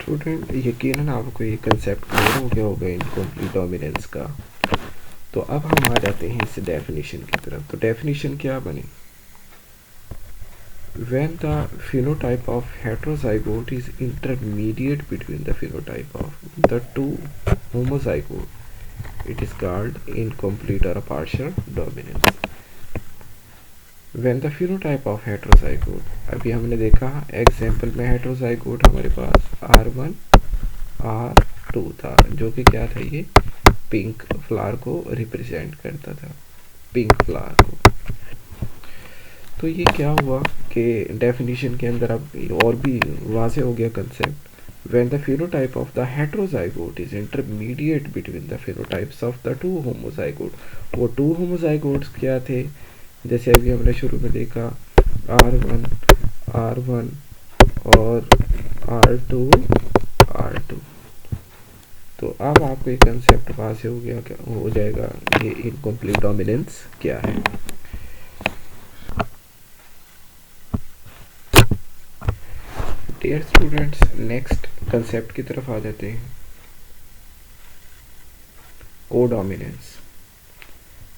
Student यकीनन आपको ये कंसेप्ट क्लियर हो गया होगा इनकम्प्लीट डोमिनेंस का। तो अब हम आ जाते हैं इस डेफिनेशन की तरफ। तो डेफिनेशन क्या बनी? When the phenotype of heterozygote is intermediate between the phenotype of the two homozygote, it is called incomplete or partial dominance. When the phenotype of heterozygote, अभी हमने देखा एग्जाम्पल में हेटेरोजाइगोट हमारे पास R1 R2 था, जो कि क्या था, ये पिंक फ्लावर को रिप्रेजेंट करता था, पिंक फ्लावर को। तो ये क्या हुआ कि डेफिनेशन के अंदर अब और भी वाज़े हो गया concept. When the phenotype of the heterozygote is intermediate between the phenotypes of the two homozygote, वो टू होमोजाइगोट्स क्या थे? जैसे अभी हमने शुरू में देखा R1 और R2। तो अब आपको एक कंसेप्ट पास हो गया, क्या हो जाएगा, ये इनकम्प्लीट डोमिनेंस क्या है। डियर स्टूडेंट्स, नेक्स्ट कंसेप्ट की तरफ आ जाते हैं, codominance.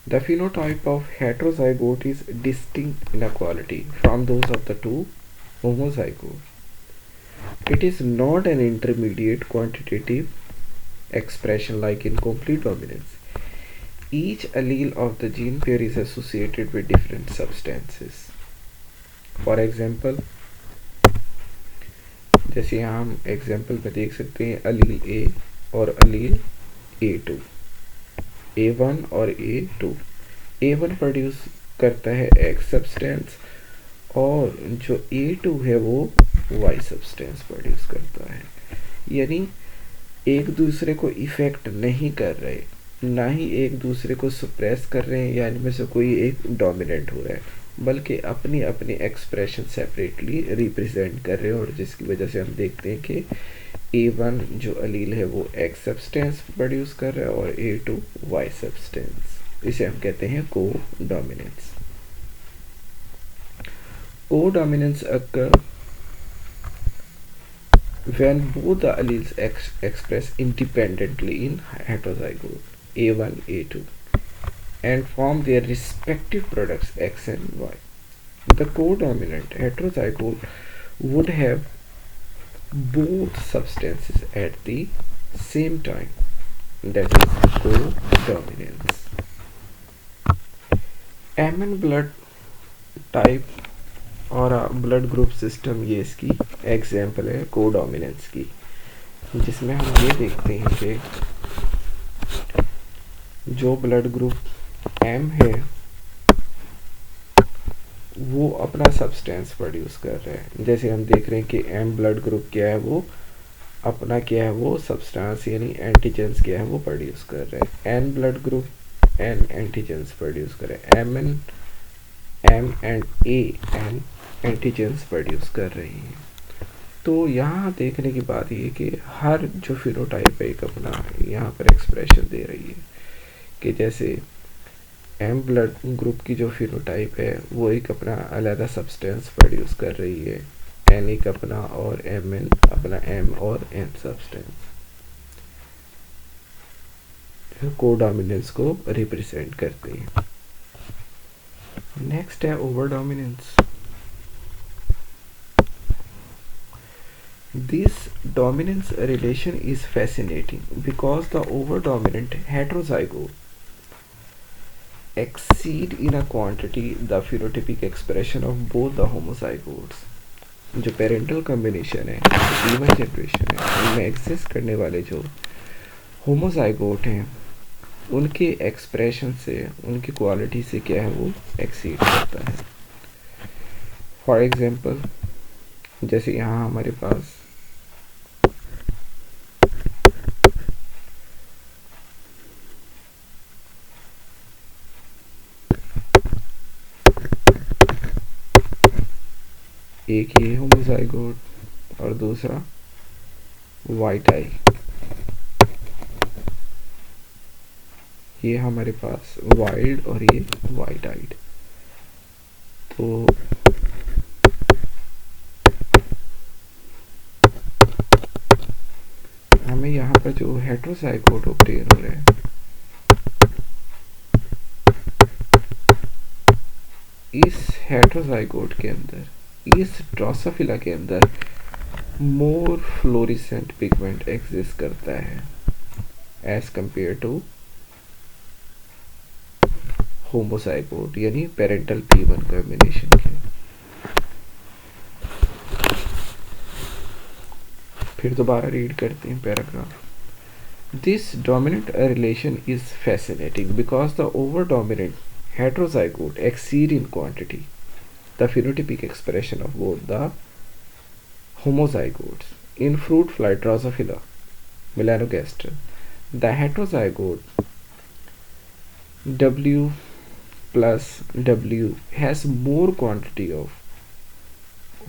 The phenotype of heterozygote is distinct in quality from those of the two homozygotes. It is not an intermediate quantitative expression like incomplete dominance. Each allele of the gene pair is associated with different substances. For example, जैसे यहाँ हम example में देख सकते हैं अलील ए और अलील A2, A1 और A2। A1 produce करता है X सब्सटेंस और जो A2 है वो Y सब्सटेंस प्रोड्यूस करता है। यानी एक दूसरे को इफेक्ट नहीं कर रहे, ना ही एक दूसरे को सप्रेस कर रहे हैं या इनमें से कोई एक डोमिनेंट हो रहा है, बल्कि अपनी अपनी एक्सप्रेशन सेपरेटली रिप्रेजेंट कर रहे हैं। और जिसकी वजह से हम देखते हैं कि A1 जो अलील है वो X सब्सटेंस प्रोड्यूस कर रहा है और A2 Y सब्सटेंस। इसे हम कहते हैं codominance. Codominance occur when both the alleles express independently in heterozygote A1 A2 and form their respective products X and Y. The codominant heterozygote would have both substances at the same time. That is codominance. Mn blood type और blood group system, ये इसकी example है codominance की, जिसमें हम ये देखते हैं कि जो ब्लड ग्रुप M है वो अपना सब्सटेंस प्रोड्यूस कर रहा है। जैसे हम देख रहे हैं कि M ब्लड ग्रुप क्या है, वो अपना क्या है, वो सब्सटेंस यानी एंटीजेंस क्या है वो प्रोड्यूस कर रहा है। N blood group N antigens produce कर रहा है। M and A N antigens produce कर रही हैं। तो यहाँ देखने की बात ये कि हर जो फिनोटाइप है एक अपना यहाँ पर एक्सप्रेशन दे रही है, कि जैसे M ब्लड ग्रुप की जो फिनोटाइप है वो एक अपना अलग सब्सटेंस प्रोड्यूस कर रही है, N एक अपना और Mn अपना M और N सब्सटेंस, कोडोमिनेंस को रिप्रेजेंट करते हैं। नेक्स्ट है over dominance. This dominance relation is fascinating because the over-dominant heterozygote exceed in a quantity the phenotypic expression of both the homozygotes. जो पेरेंटल कॉम्बिनेशन है, even generation है, उनमें exist करने वाले जो होमोजाइगोट हैं उनके एक्सप्रेशन से, उनकी क्वालिटी से क्या है वो एक्सीड करता है। फॉर एग्जांपल, जैसे यहाँ हमारे पास एक ये होमोजाइगोट और दूसरा वाइट आई, ये हमारे पास वाइल्ड और ये वाइट आइड। तो पर जो हेट्रोजाइगोट ऑब्टेन हो रहे हैं, इस हेट्रोजाइगोट के अंदर, इस ड्रोसोफिला के अंदर मोर फ्लोरिसेंट पिगमेंट एग्जिस्ट करता है एज कंपेयर टू होमोजाइगोट यानी पेरेंटल P1 कॉम्बिनेशन के। फिर दोबारा रीड करते हैं paragraph. This dominant relation is fascinating because the over dominant heterozygote exceed in quantity the phenotypic expression of both the homozygotes. In fruit fly Drosophila melanogaster, the heterozygote W plus W has more quantity of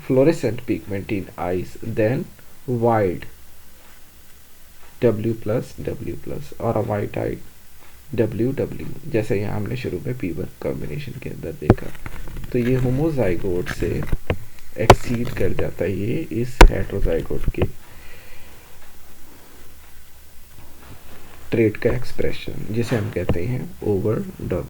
fluorescent pigment in eyes than wild W plus W plus or a white eyed WW, जैसे यहाँ हमने शुरू में P1 combination के अंदर देखा। तो ये होमोजाइगोट से एक्सीड कर जाता है ये इस हेट्रोजाइगोट के ट्रेट का एक्सप्रेशन, जिसे हम कहते हैं ओवर